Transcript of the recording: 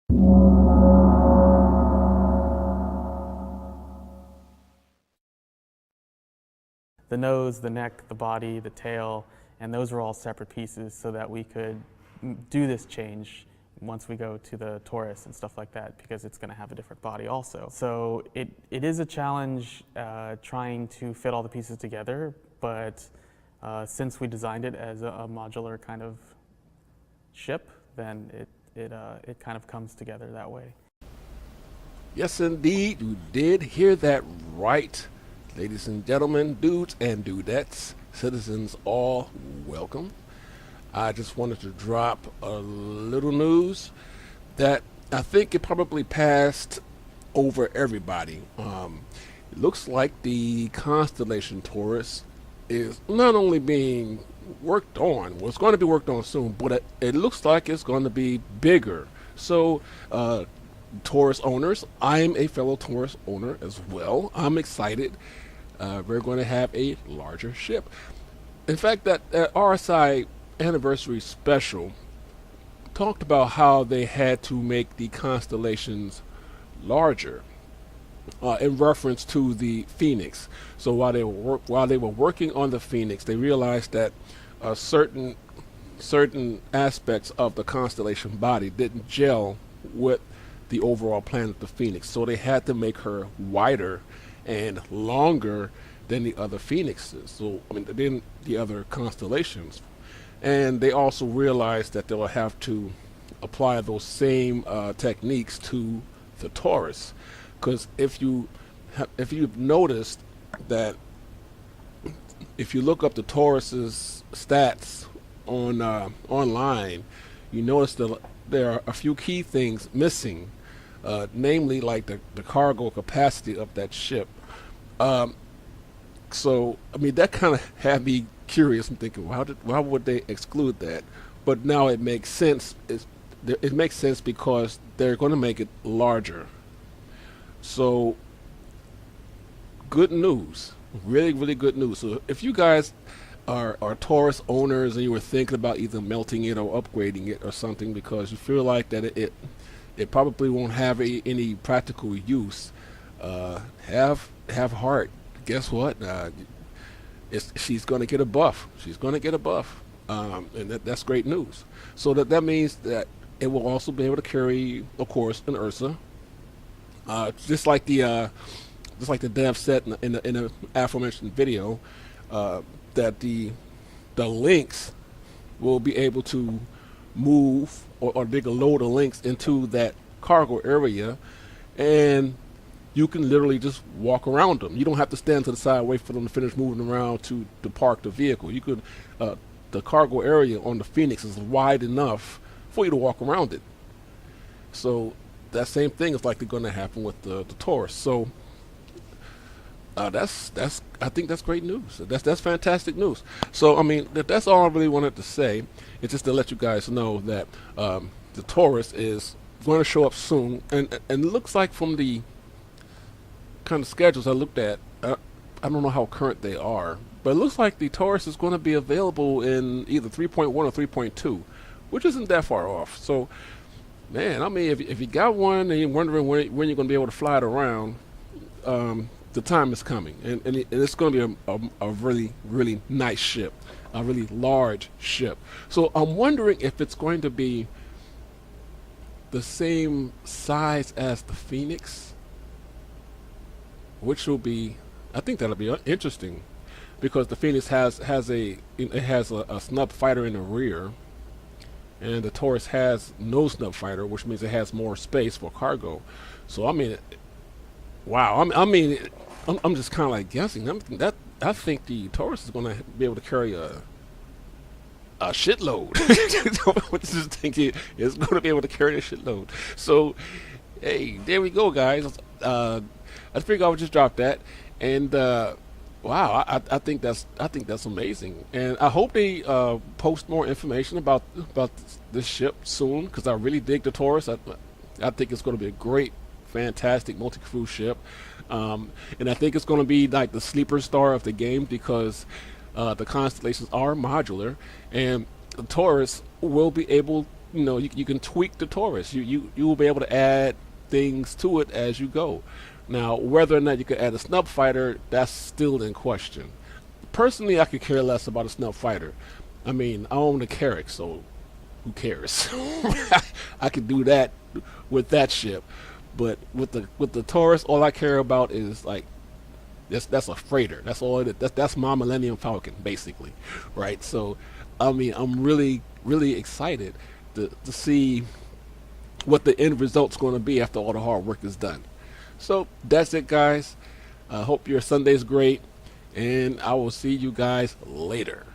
The nose, the neck, the body, the tail, and those are all separate pieces so that we could do this change once we go to the Taurus and stuff like that, because it's going to have a different body also. So it is a challenge trying to fit all the pieces together, but since we designed it as a modular kind of ship, then it kind of comes together that way. Yes, indeed, you did hear that right. Ladies and gentlemen, dudes and dudettes, citizens all, welcome. I just wanted to drop a little news that I think it probably passed over everybody. It looks like the Constellation Taurus is not only being worked on, well, it's going to be worked on soon, but it looks like it's going to be bigger. So, Taurus owners, I'm a fellow Taurus owner as well. I'm excited. We're going to have a larger ship. In fact, that RSI anniversary special talked about how they had to make the constellations larger in reference to the Phoenix. So while they were working on the Phoenix, they realized that certain aspects of the constellation body didn't gel with the overall planet, the Phoenix. So they had to make her wider and longer than the other Phoenixes. So, I mean, than the other constellations. And they also realized that they'll have to apply those same techniques to the Taurus. Because if you've noticed that if you look up the Taurus's stats on online, you notice that there are a few key things missing, namely like the cargo capacity of that ship. So I mean, that kind of had me curious. I'm thinking, why would they exclude that? But now it makes sense. It makes sense because they're going to make it larger. So good news, really, really good news. So if you guys are Taurus owners and you were thinking about either melting it or upgrading it or something because you feel like that it probably won't have any practical use, have heart. Guess what? She's going to get a buff. She's going to get a buff, and that's great news. So that means that it will also be able to carry, of course, an Ursa, just like the dev said in the aforementioned video, that the links will be able to move or dig a load of links into that cargo area, and you can literally just walk around them. You don't have to stand to the side, wait for them to finish moving around to park the vehicle. You could, the cargo area on the Phoenix is wide enough for you to walk around it. So that same thing is likely going to happen with the Taurus. So I think that's great news. That's fantastic news. So I mean, that's all I really wanted to say. It's just to let you guys know that the Taurus is going to show up soon, and it looks like from the kind of schedules I looked at, I don't know how current they are, but it looks like the Taurus is going to be available in either 3.1 or 3.2, which isn't that far off. So, man, I mean, if you got one and you're wondering when you're going to be able to fly it around, the time is coming, and it's going to be a really, really nice ship, a really large ship. So I'm wondering if it's going to be the same size as the Phoenix, which will be, I think that'll be interesting, because the Phoenix has a snub fighter in the rear, and the Taurus has no snub fighter, which means it has more space for cargo. So I mean, wow. I'm just kind of like guessing. I think the Taurus is going to be able to carry a shitload. I just think it's going to be able to carry a shitload. So, hey, there we go, guys. I figured I would just drop that, and wow, I think that's amazing, and I hope they post more information about this ship soon, because I really dig the Taurus. I think it's going to be a great, fantastic multi-crew ship, and I think it's going to be like the sleeper star of the game, because the constellations are modular, and the Taurus will be able you can tweak the Taurus. You will be able to add things to it as you go. Now, whether or not you could add a snub fighter, that's still in question. Personally, I could care less about a snub fighter. I mean, I own a Carrack, so who cares? I could do that with that ship, but with the Taurus, all I care about is like that's a freighter. That's all it is. That's my Millennium Falcon, basically, right? So, I mean, I'm really excited to see what the end result's going to be after all the hard work is done. So that's it, guys. I hope your Sunday's great, and I will see you guys later.